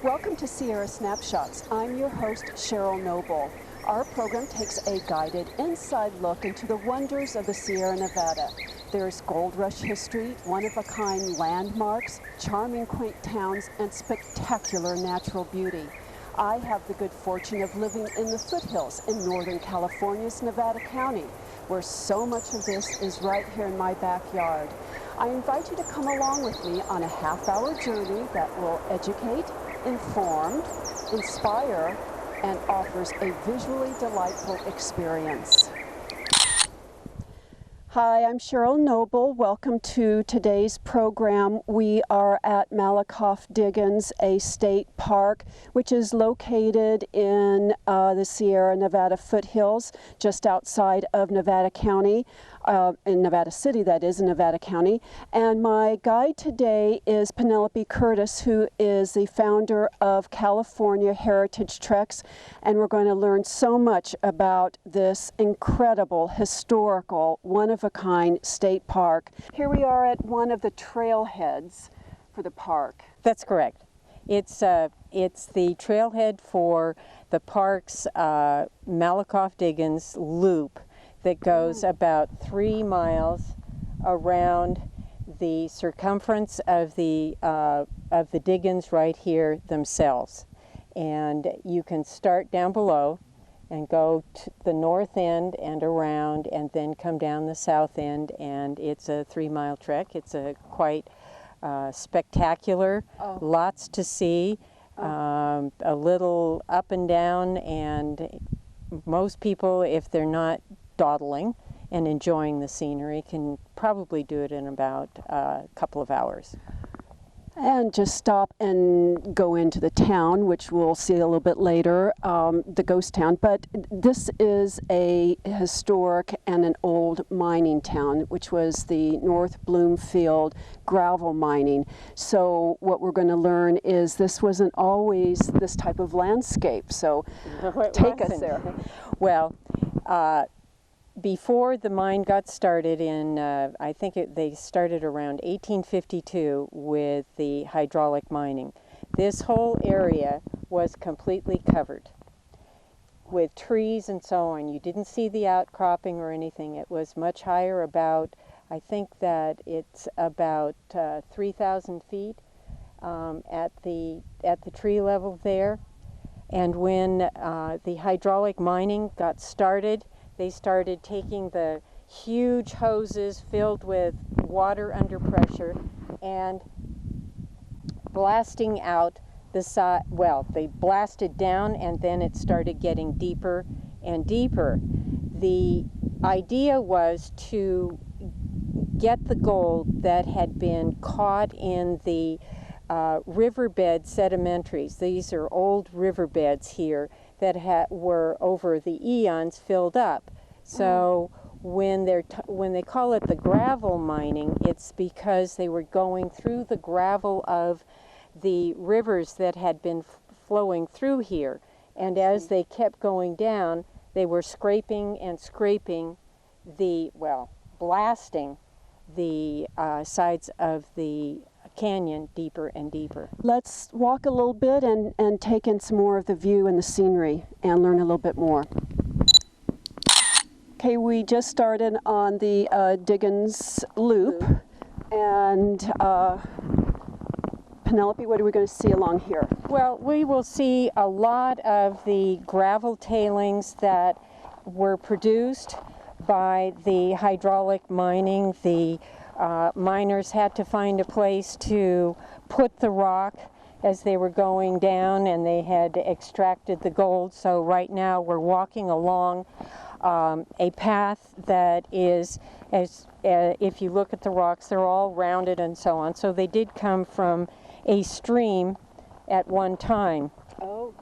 Welcome to Sierra Snapshots. I'm your host, Cheryl Noble. Our program takes a guided inside look into the wonders of the Sierra Nevada. There's gold rush history, one-of-a-kind landmarks, charming quaint towns, and spectacular natural beauty. I have the good fortune of living in the foothills in Northern California's Nevada County, where so much of this is right here in my backyard. I invite you to come along with me on a half-hour journey that will educate, inform, inspire, and offers a visually delightful experience. Hi, I'm Cheryl Noble. Welcome to today's program. We are at Malakoff Diggins State Park, which is located in the Sierra Nevada foothills, just outside of Nevada County, in Nevada City, that is, in Nevada County. And my guide today is Penelope Curtis, who is the founder of California Heritage Treks, and we're going to learn so much about this incredible, historical, one-of-a-kind state park. Here we are at one of the trailheads for the park. That's correct. It's the trailhead for the park's Malakoff Diggins loop that goes about 3 miles around the circumference of the Diggins right here themselves. And you can start down below and go to the north end and around and then come down the south end, and it's a 3-mile trek. It's a quite spectacular, lots to see, a little up and down, and most people, if they're not dawdling and enjoying the scenery, can probably do it in about a couple of hours. And just stop and go into the town, which we'll see a little bit later, the ghost town. But this is a historic and an old mining town, which was the North Bloomfield gravel mining. So what we're going to learn is this wasn't always this type of landscape. So take us there. Well, before the mine got started in, I think they started around 1852 with the hydraulic mining. This whole area was completely covered with trees and so on. You didn't see the outcropping or anything. It was much higher, about, I think that it's about 3,000 feet at the tree level there. And when the hydraulic mining got started, they started taking the huge hoses filled with water under pressure and blasting out the side. Well, they blasted down and then it started getting deeper and deeper. The idea was to get the gold that had been caught in the riverbed sedimentaries. These are old riverbeds here that were over the eons filled up. So when they call it the gravel mining, it's because they were going through the gravel of the rivers that had been flowing through here. And as they kept going down, they were scraping and scraping blasting the sides of the canyon deeper and deeper. Let's walk a little bit and take in some more of the view and the scenery and learn a little bit more. Okay, we just started on the Diggins Loop, and Penelope, what are we going to see along here? Well, we will see a lot of the gravel tailings that were produced by the hydraulic mining. The miners had to find a place to put the rock as they were going down, and they had extracted the gold. So right now we're walking along a path that is, if you look at the rocks, they're all rounded and so on. So they did come from a stream at one time. Oh,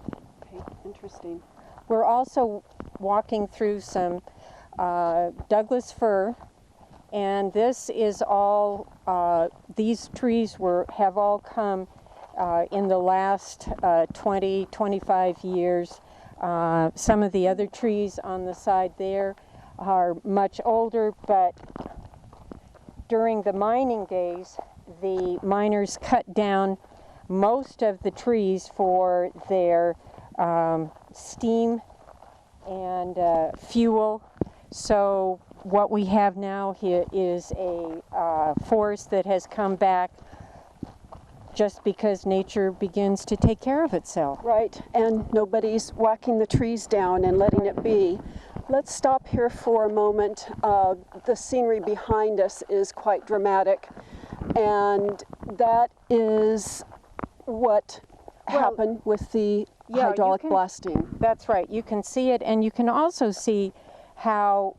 okay, interesting. We're also walking through some Douglas fir, and this is all, these trees have all come in the last 20-25 years. Some of the other trees on the side there are much older, but during the mining days, the miners cut down most of the trees for their steam and fuel. So what we have now here is a forest that has come back just because nature begins to take care of itself. Right, and nobody's whacking the trees down and letting it be. Let's stop here for a moment. The scenery behind us is quite dramatic, and that is what happened with the hydraulic blasting. That's right. You can see it, and you can also see how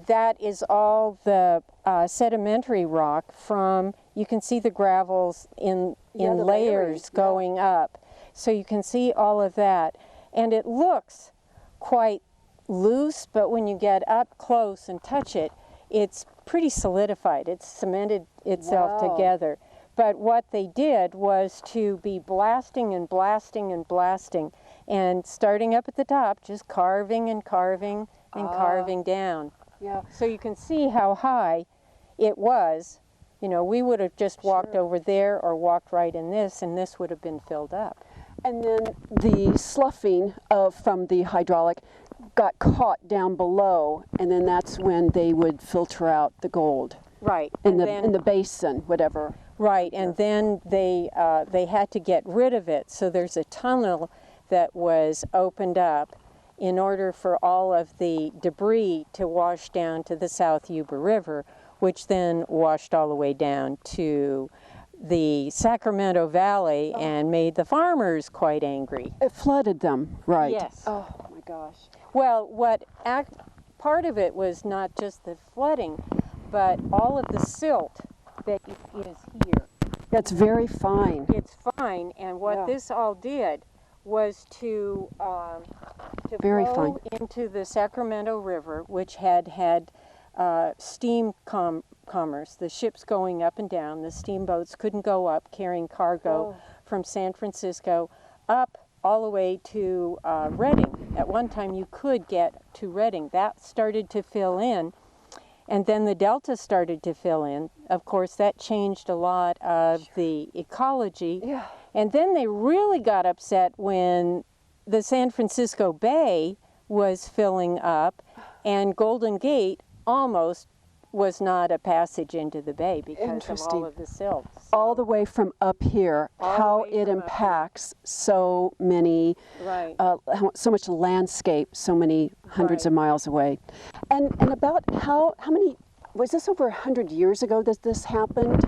that is all the sedimentary rock from, you can see the gravels in layers going up. So you can see all of that. And it looks quite loose, but when you get up close and touch it, it's pretty solidified. It's cemented itself together. But what they did was to be blasting and blasting and blasting, and starting up at the top, just carving and carving and carving down. Yeah. So you can see how high it was. You know, we would have just walked over there or walked right in this, and this would have been filled up. And then the sloughing from the hydraulic got caught down below, and then that's when they would filter out the gold. Right. In the basin, whatever. Right, and then they had to get rid of it. So there's a tunnel that was opened up in order for all of the debris to wash down to the South Yuba River, which then washed all the way down to the Sacramento Valley and made the farmers quite angry. It flooded them, right? Yes. Oh my gosh. Well, part of it was not just the flooding, but all of the silt that is here. That's very fine. It's fine, and what this all did was to Very flow fine. into the Sacramento River, which had steam commerce, the ships going up and down. The steamboats couldn't go up carrying cargo from San Francisco up all the way to Redding. At one time you could get to Redding. That started to fill in, and then the Delta started to fill in. Of course, that changed a lot of the ecology. Yeah. And then they really got upset when the San Francisco Bay was filling up, and Golden Gate almost was not a passage into the bay because of all of the silt. So, all the way from up here, how it impacts so many, so much landscape, so many hundreds of miles away. And about how many, was this over 100 years ago that this happened?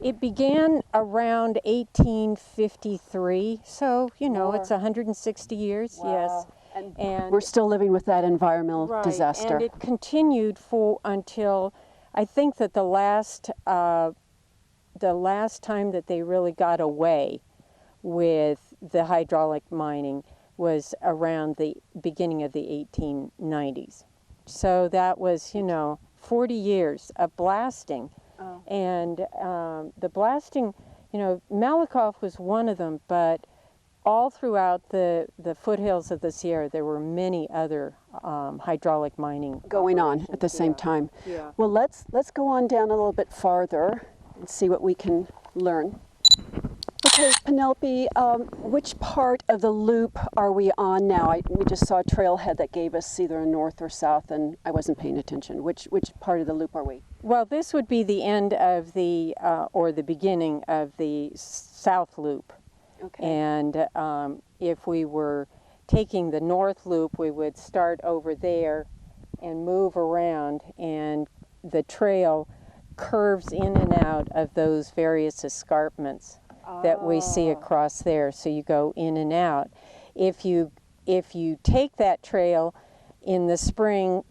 It began around 1853, so, you know, it's 160 years, yes. And we're still living with that environmental disaster. And it continued until, I think that the last time that they really got away with the hydraulic mining was around the beginning of the 1890s. So that was, you know, 40 years of blasting. And the blasting, you know, Malakoff was one of them, but all throughout the foothills of the Sierra, there were many other hydraulic mining going on at the same time. Yeah. Well, let's go on down a little bit farther and see what we can learn. Okay, Penelope, which part of the loop are we on now? We just saw a trailhead that gave us either a north or south, and I wasn't paying attention. Which part of the loop are we? Well, this would be the end of the, or the beginning of the South Loop. Okay. And if we were taking the North Loop, we would start over there and move around, and the trail curves in and out of those various escarpments that we see across there. So you go in and out. If you take that trail in the spring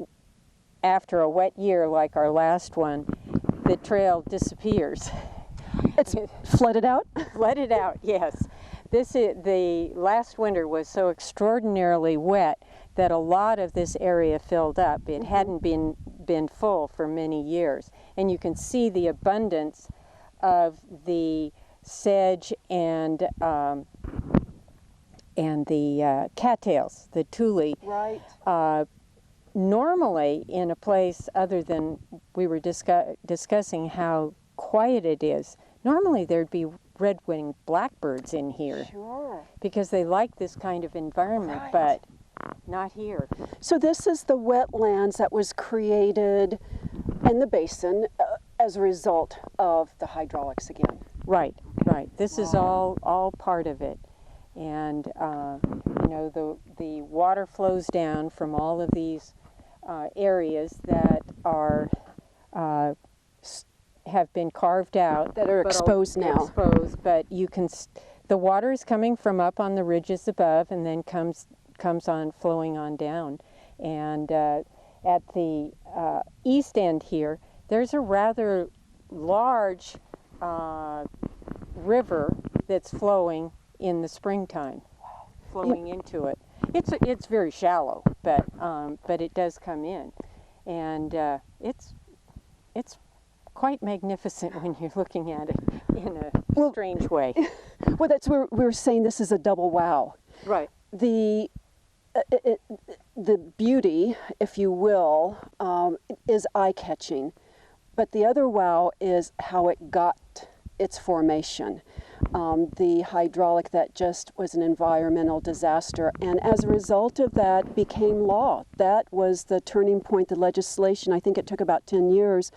after a wet year like our last one, the trail disappears. It's flooded out? Flooded out, yes. The last winter was so extraordinarily wet that a lot of this area filled up. It hadn't been full for many years. And you can see the abundance of the sedge and the cattails, the tule. Right. Normally, in a place other than we were discussing how quiet it is, normally there'd be red-winged blackbirds in here. Sure. Because they like this kind of environment, but not here. So this is the wetlands that was created in the basin as a result of the hydraulics again. Right, right. This is all part of it. And, you know, the water flows down from all of these areas that are have been carved out. That are exposed now. Exposed, but you can, the water is coming from up on the ridges above and then comes on flowing on down. And at the east end here, there's a rather large river that's flowing in the springtime, flowing into it. It's very shallow, but it does come in, and it's quite magnificent when you're looking at it in a strange way. Well, that's where we were saying this is a double wow. Right. The beauty, if you will, is eye-catching, but the other wow is how it got its formation. The hydraulic that just was an environmental disaster, and as a result of that became law. That was the turning point, the legislation. I think it took about 10 years,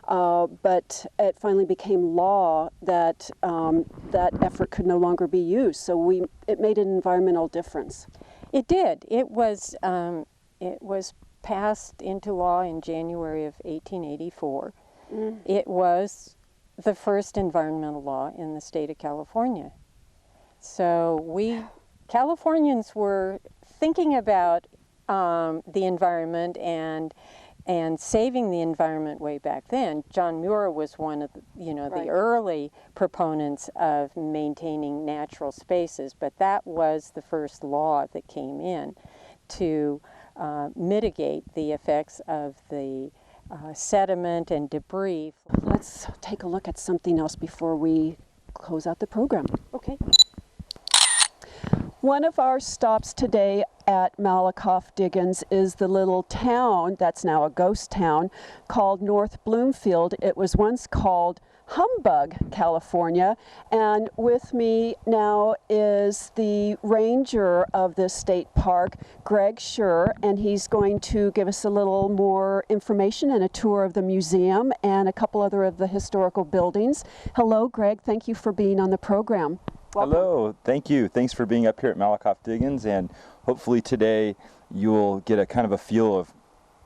but it finally became law that that effort could no longer be used. So it made an environmental difference. It did. It was passed into law in January of 1884. It was the first environmental law in the state of California. So Californians were thinking about the environment and saving the environment way back then. John Muir was one of the, the early proponents of maintaining natural spaces, but that was the first law that came in to mitigate the effects of the sediment and debris. Let's take a look at something else before we close out the program. Okay. One of our stops today at Malakoff Diggins is the little town that's now a ghost town called North Bloomfield. It was once called Humbug, California, and with me now is the ranger of this state park, Greg Schur, and he's going to give us a little more information and a tour of the museum and a couple other of the historical buildings. Hello, Greg. Thank you for being on the program. Welcome. Hello, thank you. Thanks for being up here at Malakoff Diggins, and hopefully today you'll get a kind of a feel of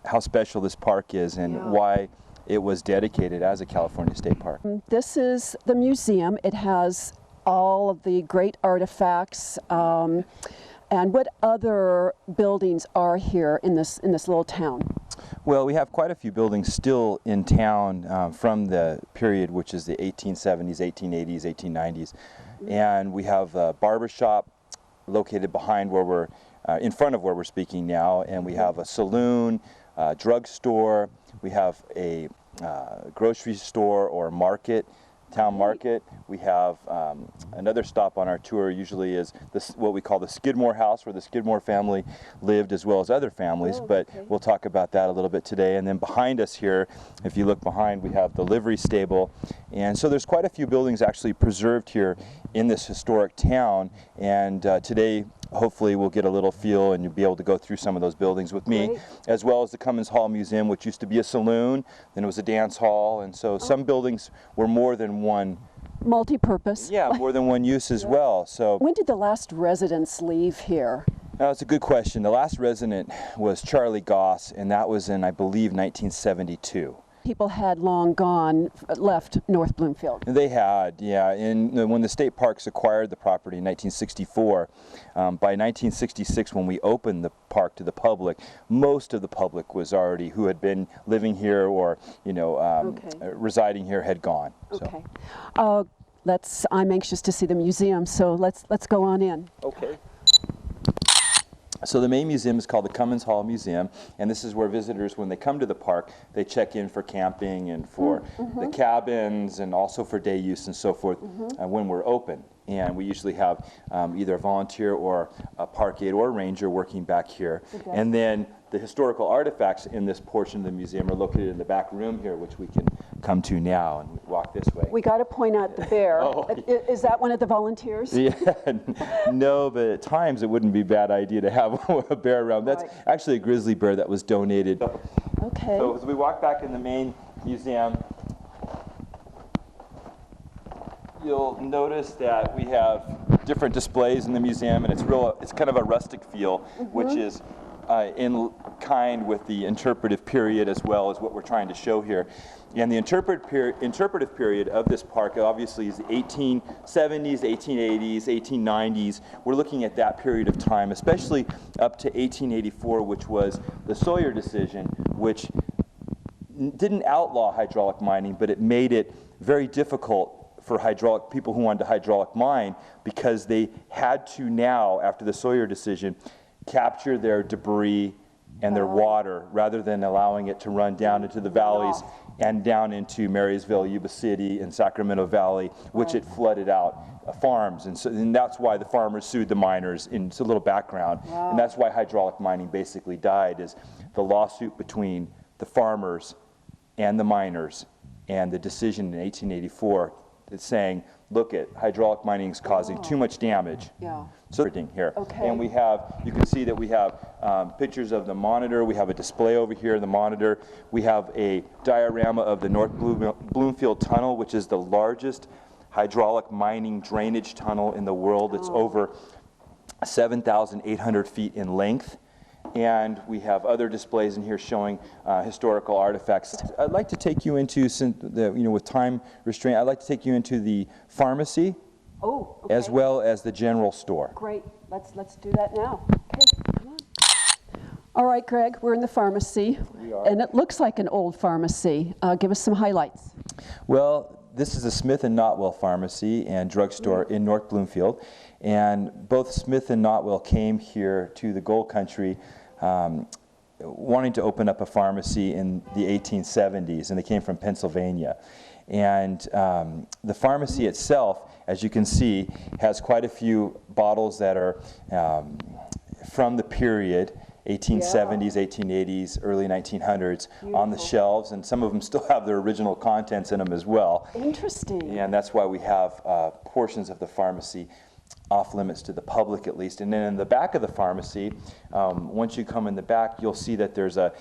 how special this park is and why it was dedicated as a California state park. This is the museum. It has all of the great artifacts. And what other buildings are here in this little town? Well, we have quite a few buildings still in town from the period which is the 1870s, 1880s, 1890s. And we have a barber shop located behind where we're, in front of where we're speaking now, and we have a saloon, drugstore, we have a grocery store or market, town market. We have another stop on our tour usually is what we call the Skidmore house, where the Skidmore family lived as well as other families, but we'll talk about that a little bit today. And then behind us here, if you look behind, we have the livery stable. And so there's quite a few buildings actually preserved here in this historic town, and today hopefully we'll get a little feel and you'll be able to go through some of those buildings with me, as well as the Cummins Hall Museum, which used to be a saloon, then it was a dance hall, and so some buildings were more than one. Multi-purpose. Yeah, more than one use as well. So when did the last residents leave here? That's a good question. The last resident was Charlie Goss, and that was in, I believe, 1972. People had long gone, left North Bloomfield. They had, yeah. And when the state parks acquired the property in 1964, by 1966 when we opened the park to the public, most of the public was already, who had been living here or, residing here, had gone. Okay. I'm anxious to see the museum, so let's go on in. Okay. So the main museum is called the Cummins Hall Museum, and this is where visitors, when they come to the park, they check in for camping and for the cabins and also for day use and so forth when we're open. And we usually have either a volunteer or a park aide or a ranger working back here. And then the historical artifacts in this portion of the museum are located in the back room here, which we can come to now and walk this way. We got to point out the bear. Oh, Is that one of the volunteers? Yeah, no, but at times it wouldn't be a bad idea to have a bear around. That's actually a grizzly bear that was donated. Okay. So as we walk back in the main museum, you'll notice that we have different displays in the museum, and it's kind of a rustic feel, which is in kind with the interpretive period as well as what we're trying to show here. And the interpretive period of this park obviously is the 1870s, 1880s, 1890s. We're looking at that period of time, especially up to 1884, which was the Sawyer decision, which didn't outlaw hydraulic mining, but it made it very difficult for people who wanted to hydraulic mine, because they had to now, after the Sawyer decision, capture their debris and their water rather than allowing it to run down into the valleys and down into Marysville, Yuba City, and Sacramento Valley, which it flooded out farms. And that's why the farmers sued the miners. And it's a little background. And that's why hydraulic mining basically died, is the lawsuit between the farmers and the miners, and the decision in 1884 that's saying, look, at hydraulic mining is causing too much damage. So here, and we have, you can see that we have pictures of the monitor. We have a display over here, the monitor. We have a diorama of the North Bloomfield Tunnel, which is the largest hydraulic mining drainage tunnel in the world. It's over 7,800 feet in length. And we have other displays in here showing historical artifacts. I'd like to take you into, with time restraint, I'd like to take you into the pharmacy, as well as the general store. Great. Let's do that now. Okay, come on. All right, Greg, we're in the pharmacy. We are. And it looks like an old pharmacy. Give us some highlights. Well, this is the Smith & Notwell Pharmacy and Drugstore in North Bloomfield. And both Smith and Notwell came here to the Gold Country wanting to open up a pharmacy in the 1870s, and they came from Pennsylvania. And the pharmacy itself, as you can see, has quite a few bottles that are from the period, 1870s, 1880s, early 1900s, on the shelves, and some of them still have their original contents in them as well. Interesting. And that's why we have portions of the pharmacy off limits to the public, at least. And then in the back of the pharmacy, once you come in the back, you'll see that there's a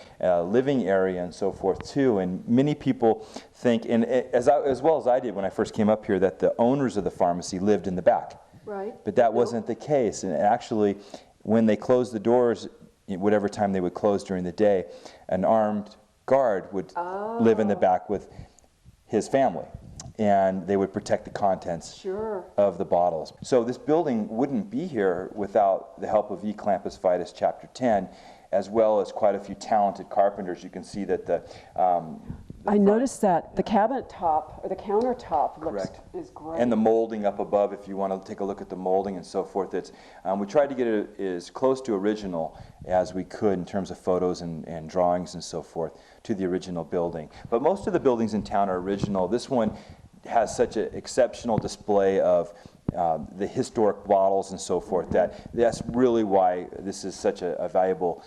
living area and so forth too. And many people think, and as well as I did when I first came up here, that the owners of the pharmacy lived in the back. Right. But that wasn't the case. And actually, when they closed the doors, whatever time they would close during the day, an armed guard would live in the back with his family, and they would protect the contents of the bottles. So this building wouldn't be here without the help of E. Clampus Vitus Chapter 10, as well as quite a few talented carpenters. You can see that I noticed that the cabinet top, or the countertop, is great. And the molding up above, if you want to take a look at the molding and so forth. It's, we tried to get it as close to original as we could in terms of photos and drawings and so forth to the original building. But most of the buildings in town are original. This one has such an exceptional display of the historic bottles and so forth that's really why this is such a valuable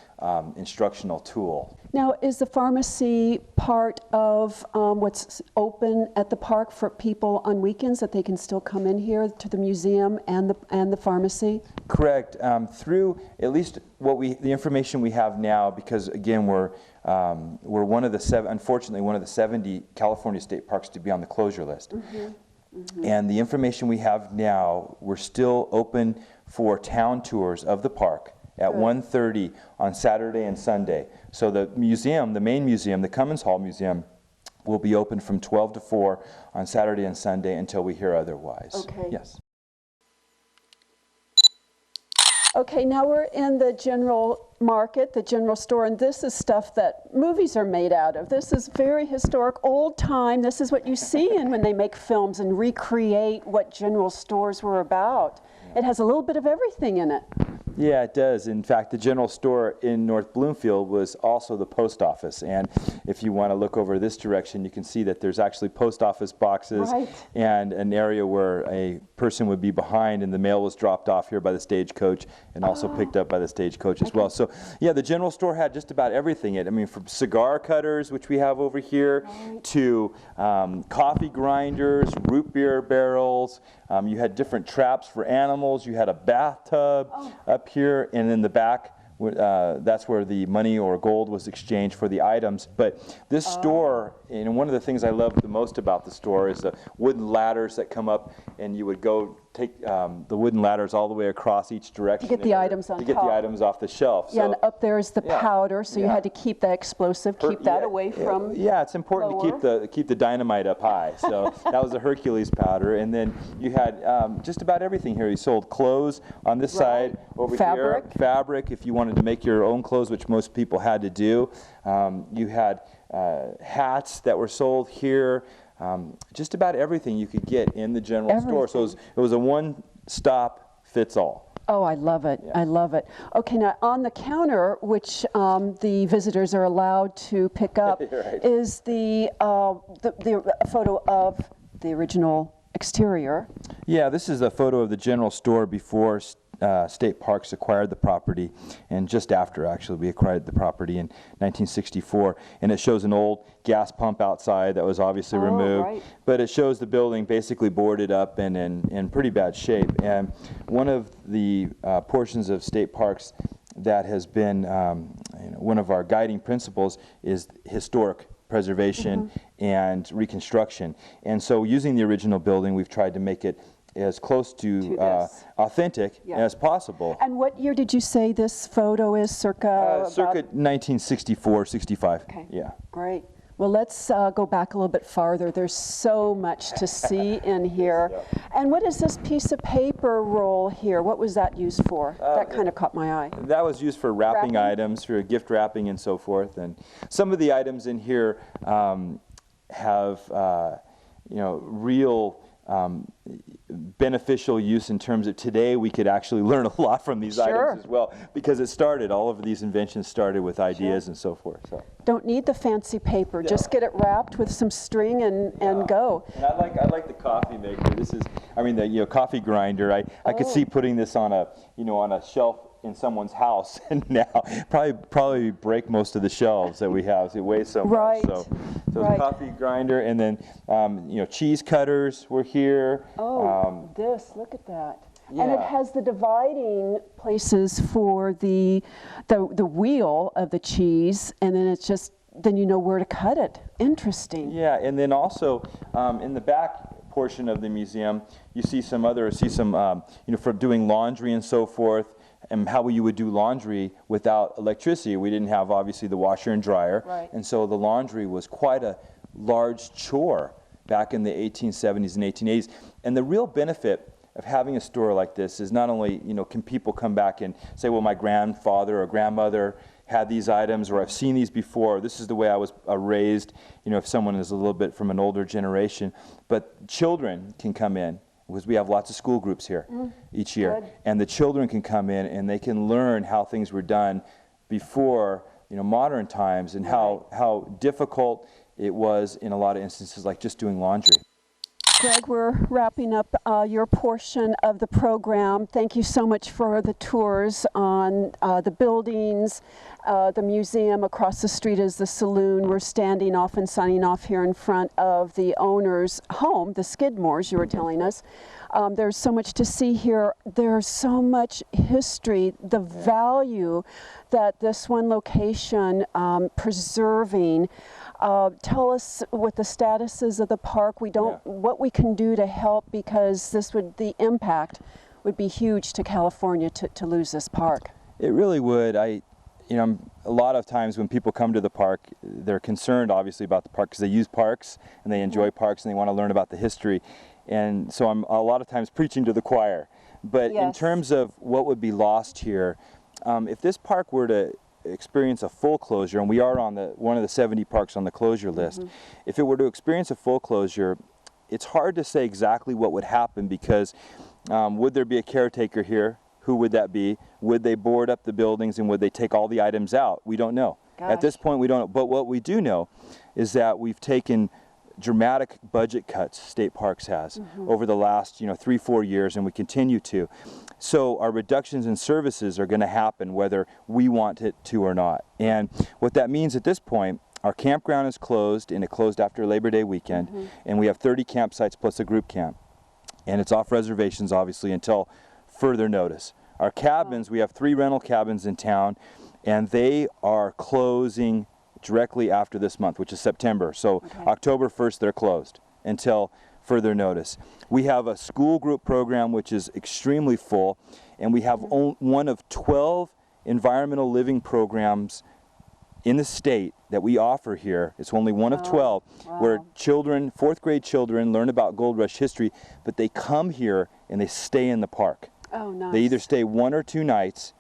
instructional tool. Now, is the pharmacy part of what's open at the park for people on weekends, that they can still come in here to the museum and the pharmacy? Correct. Through at least the information we have now, because again we're one of the unfortunately one of the 70 California state parks to be on the closure list. And the information we have now, we're still open for town tours of the park at 1:30 on Saturday and Sunday. So the museum, the main museum, the Cummins Hall Museum, will be open from 12 to 4 on Saturday and Sunday until we hear otherwise. Okay. Yes. Okay, now we're in the general market, the general store, and this is stuff that movies are made out of. This is very historic, old time. This is what you see when they make films and recreate what general stores were about. It has a little bit of everything in it. Yeah, it does. In fact, the general store in North Bloomfield was also the post office. And if you want to look over this direction, you can see that there's actually post office boxes and an area where a person would be behind and the mail was dropped off here by the stagecoach and also picked up by the stagecoach as well. So yeah, the general store had just about everything. I mean, from cigar cutters, which we have over here, to coffee grinders, root beer barrels. You had different traps for animals. You had a bathtub up here, and in the back, that's where the money or gold was exchanged for the items. But this store, and one of the things I love the most about the store is the wooden ladders that come up, and you would go take the wooden ladders all the way across each direction to get the items on top. To get the items off the shelf. Yeah, and up there is the powder, so you had to keep that explosive, keep that away from. Yeah, it's important to keep the dynamite up high. So that was the Hercules powder, and then you had just about everything here. You sold clothes on this side over here, fabric if you wanted to make your own clothes, which most people had to do. You had hats that were sold here. Just about everything you could get in the general store. So it was a one-stop fits all. Oh, I love it. I love it. Okay, now on the counter, which the visitors are allowed to pick up, is the photo of the original exterior. Yeah, this is a photo of the general store before State Parks acquired the property, and just after, actually, we acquired the property in 1964. And it shows an old gas pump outside that was obviously removed, but it shows the building basically boarded up and in pretty bad shape. And one of the portions of State Parks that has been one of our guiding principles is historic preservation and reconstruction. And so using the original building, we've tried to make it as close to authentic as possible. And what year did you say this photo is? Circa? Circa 1964, 65. Okay. Yeah. Great. Well, let's go back a little bit farther. There's so much to see in here. And what is this piece of paper roll here? What was that used for? That kind of caught my eye. That was used for wrapping items, for gift wrapping and so forth. And some of the items in here have real beneficial use in terms of today. We could actually learn a lot from these items as well, because all of these inventions started with ideas and so forth. So don't need the fancy paper, just get it wrapped with some string and go. And I like the coffee maker. This is, I mean, the coffee grinder. I could see putting this on a shelf in someone's house, and now probably break most of the shelves that we have. It weighs so much. So the coffee grinder, and then cheese cutters were here. Look at that. And it has the dividing places for the wheel of the cheese, and then it's just, then you know where to cut it. Interesting. Yeah, and then also in the back portion of the museum, you see some for doing laundry and so forth, and how you would do laundry without electricity. We didn't have, obviously, the washer and dryer, and so the laundry was quite a large chore back in the 1870s and 1880s. And the real benefit of having a store like this is not only, can people come back and say, well, my grandfather or grandmother had these items, or I've seen these before, this is the way I was raised, if someone is a little bit from an older generation. But children can come in, because we have lots of school groups here each year. And the children can come in and they can learn how things were done before modern times, and how difficult it was in a lot of instances, like just doing laundry. Greg, we're wrapping up your portion of the program. Thank you so much for the tours on the buildings, the museum. Across the street is the saloon. We're standing off and signing off here in front of the owner's home, the Skidmores, you were telling us. There's so much to see here. There's so much history, the value that this one location preserving. Tell us what the status is of the park. What we can do to help, because the impact would be huge to California to lose this park. It really would. A lot of times when people come to the park, they're concerned obviously about the park because they use parks and they enjoy parks and they want to learn about the history. And so I'm a lot of times preaching to the choir. But in terms of what would be lost here, if this park were to experience a full closure, and we are on one of the 70 parks on the closure list, if it were to experience a full closure, it's hard to say exactly what would happen, because would there be a caretaker here Who would that be? Would they board up the buildings and would they take all the items out? We don't know. Gosh. At this point, we don't know. But what we do know is that we've taken dramatic budget cuts State Parks has over the last 3-4 years, and we continue to. So our reductions in services are going to happen whether we want it to or not. And what that means at this point, our campground is closed, and it closed after Labor Day weekend, and we have 30 campsites plus a group camp. And it's off reservations, obviously, until further notice. Our cabins, we have 3 rental cabins in town, and they are closing directly after this month, which is September. So October 1st, they're closed until further notice. We have a school group program which is extremely full, and we have one of 12 environmental living programs in the state that we offer here. It's only one of 12 where children, 4th grade children, learn about Gold Rush history, but they come here and they stay in the park. Oh, nice. They either stay 1 or 2 nights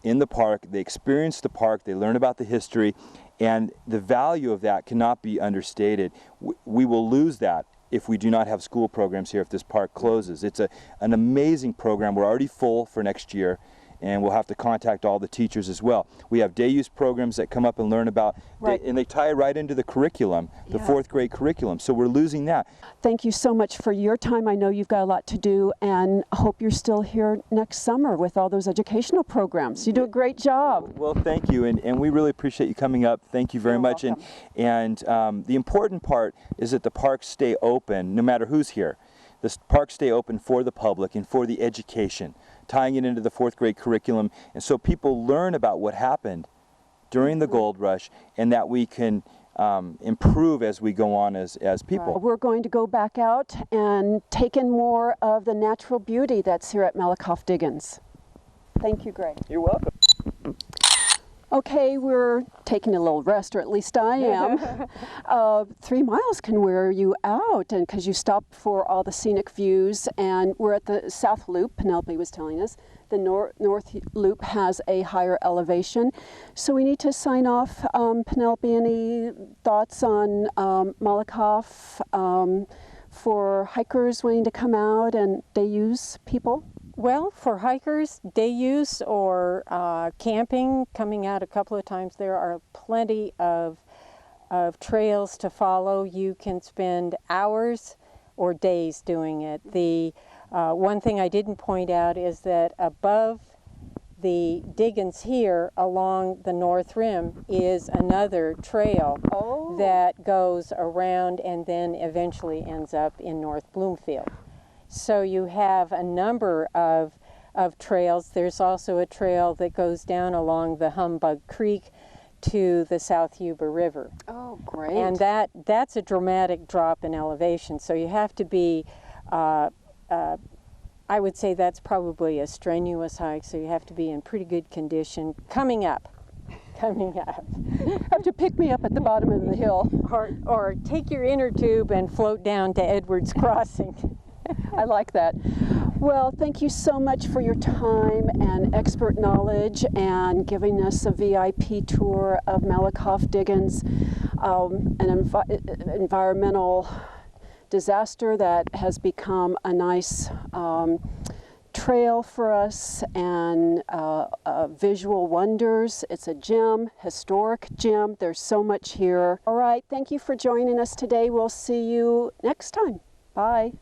in the park, they experience the park, they learn about the history, and the value of that cannot be understated. We will lose that if we do not have school programs here if this park closes. It's an amazing program. We're already full for next year, and we'll have to contact all the teachers as well. We have day use programs that come up and learn about, and they tie right into the curriculum, the 4th grade curriculum, so we're losing that. Thank you so much for your time. I know you've got a lot to do, and I hope you're still here next summer with all those educational programs. You do a great job. Well, thank you, and we really appreciate you coming up. Thank you very much. Welcome. And the important part is that the parks stay open no matter who's here. The parks stay open for the public and for the education, tying it into the 4th grade curriculum, and so people learn about what happened during the gold rush, and that we can improve as we go on as people. We're going to go back out and take in more of the natural beauty that's here at Malakoff Diggins. Thank you, Greg. You're welcome. Okay, we're taking a little rest, or at least I am. 3 miles can wear you out, and because you stop for all the scenic views, and we're at the South Loop, Penelope was telling us. The North Loop has a higher elevation. So we need to sign off. Penelope, any thoughts on Malakoff for hikers wanting to come out and day use people? Well, for hikers, day use or camping, coming out a couple of times, there are plenty of trails to follow. You can spend hours or days doing it. The one thing I didn't point out is that above the Diggins here along the North Rim is another trail that goes around and then eventually ends up in North Bloomfield. So you have a number of trails. There's also a trail that goes down along the Humbug Creek to the South Yuba River. Oh, great. And that's a dramatic drop in elevation. So you have to be, I would say that's probably a strenuous hike, so you have to be in pretty good condition coming up. Have to pick me up at the bottom of the hill. Or take your inner tube and float down to Edwards Crossing. I like that. Well, thank you so much for your time and expert knowledge and giving us a VIP tour of Malakoff Diggins, an environmental disaster that has become a nice trail for us and visual wonders. It's a gem, historic gem. There's so much here. All right, thank you for joining us today. We'll see you next time. Bye.